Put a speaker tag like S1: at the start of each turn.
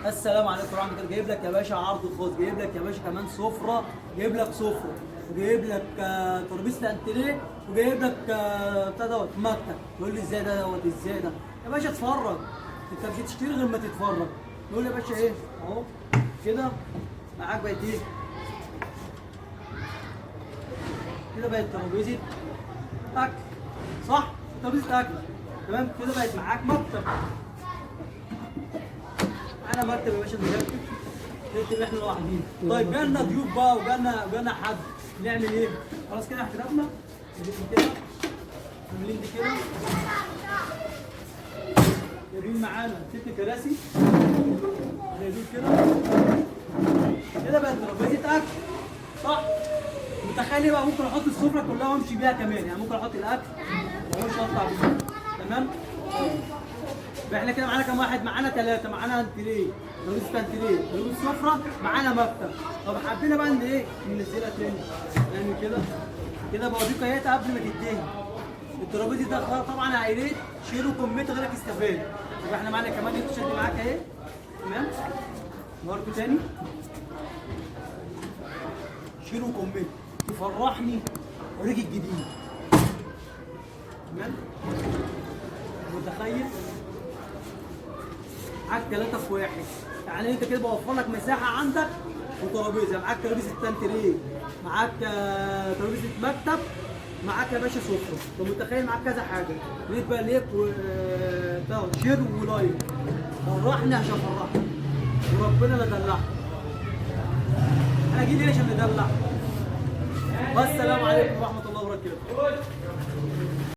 S1: السلام عليكم ورحمه الله. جايب لك يا باشا عرض خاص، جايب لك يا باشا كمان سفره، جايب لك سفره وجايب لك ترابيزه انتريه، وجايب لك بتاع دوت مكتب. يقول لي ازاي ده دوت ازاي ده يا باشا؟ اتفرج، انت مش هتشتري غير ما تتفرج. يقول لي يا باشا ايه اهو كده معاك بقت ايه كده، بقت ترابيزه اكل صح؟ ترابيزه اكل تمام كده، بقت معاك مكتب. انا مكتب يا باشا دلوقتي نكتب احنا لوحدينا. طيب جالنا ضيوف بقى وجالنا حد، نعمل ايه؟ خلاص كده احترافنا نجيب كده عاملين دي كده، جايبين معانا 6 كراسي جايبين كده كده، بقت ترابيزه اكل صح؟ متخيل بقى ممكن احط السفره كلها وامشي بيها كمان، يعني ممكن احط الاكل واخش اطلع بيه تمام؟ احنا كده معانا كام واحد؟ معانا 3، معانا انتريه، ترابيزه انتريه، ترابيزه سفره، معانا مكتب. طب حبينا بقى ان ايه؟ ننزلها تاني نعمل كده كده، بوريك اهي قبل ما تدهن. الترابيزه ده طبعا عائلات شيلوا كميه غيرك استفاد. يبقى احنا معانا كمان دي تشد معاك اهي تمام؟ نوركم تاني شيلوا كميه تفرحني اوريك الجديد تمام؟ متخيل؟ معاك 3 في 1، يعني انت كده بوفر لك مساحه عندك وترابيزه، معاك ترابيزه تنتريه، معاك ترابيزه مكتب، معاك يا باشا سفره. انت متخيل؟ معاك كذا حاجه، ليك بقى ليك شير ولايك. فرحني عشان افرحك وربنا لا دلعك، انا جيت ليه عشان ندلع. والسلام عليكم ورحمه الله وبركاته.